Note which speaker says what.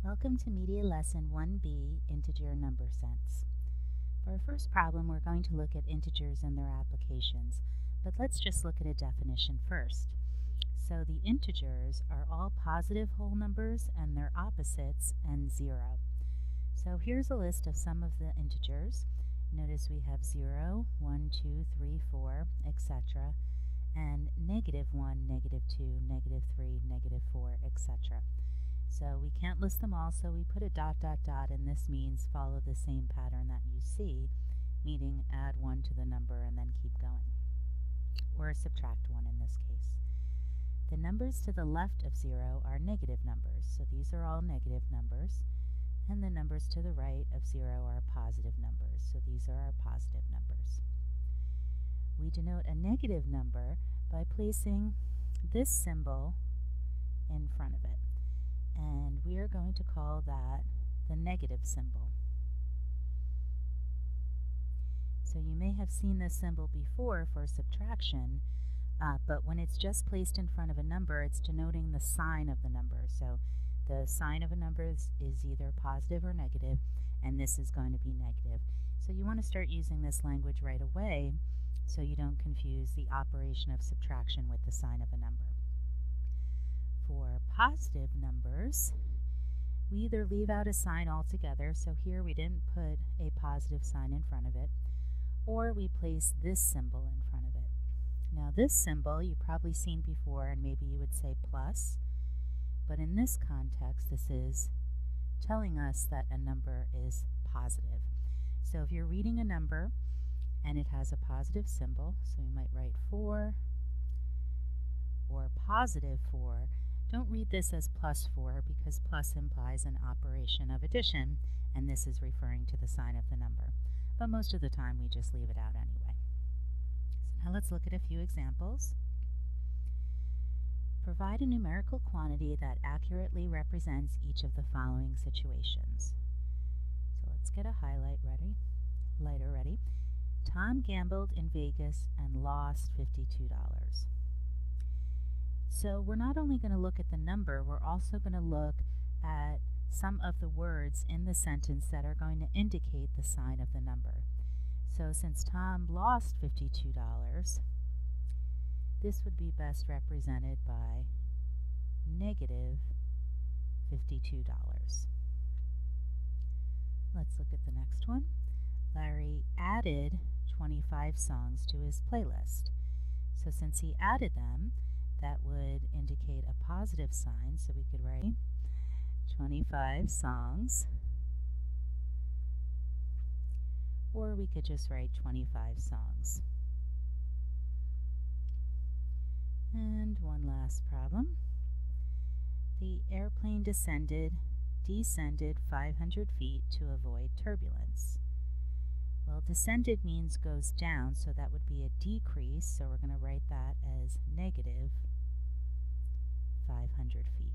Speaker 1: Welcome to Media Lesson 1B, Integer Number Sense. For our first problem, we're going to look at integers and their applications, but let's just look at a definition first. So the integers are all positive whole numbers and their opposites and 0. So here's a list of some of the integers. Notice we have 0, 1, 2, 3, 4, etc., and -1, -2, -3, -4, etc. So we can't list them all, so we put a ... and this means follow the same pattern that you see, meaning add 1 to the number and then keep going, or subtract 1 in this case. The numbers to the left of 0 are negative numbers, so these are all negative numbers, and the numbers to the right of 0 are positive numbers, so these are our positive numbers. We denote a negative number by placing this symbol in front of it, and we are going to call that the negative symbol. So you may have seen this symbol before for subtraction, but when it's just placed in front of a number, it's denoting the sign of the number. So the sign of a number is either positive or negative, and this is going to be negative. So you want to start using this language right away so you don't confuse the operation of subtraction with the sign of a number. For positive numbers, we either leave out a sign altogether, so here we didn't put a positive sign in front of it, or we place this symbol in front of it. Now this symbol you've probably seen before, and maybe you would say plus, but in this context this is telling us that a number is positive. So if you're reading a number and it has a positive symbol, so you might write 4 or positive 4, don't read this as plus 4 because plus implies an operation of addition, and this is referring to the sign of the number. But most of the time we just leave it out anyway. So now let's look at a few examples. Provide a numerical quantity that accurately represents each of the following situations. So let's get a lighter ready. Tom gambled in Vegas and lost $52. So we're not only going to look at the number, we're also going to look at some of the words in the sentence that are going to indicate the sign of the number. So since Tom lost $52, this would be best represented by negative $52. Let's look at the next one. Larry added 25 songs to his playlist. So since he added them, that would indicate a positive sign, so we could write 25 songs, or we could just write 25 songs. And one last problem. The airplane descended 500 feet to avoid turbulence. Well, descended means goes down, so that would be a decrease, so we're going to write that as negative 500 feet.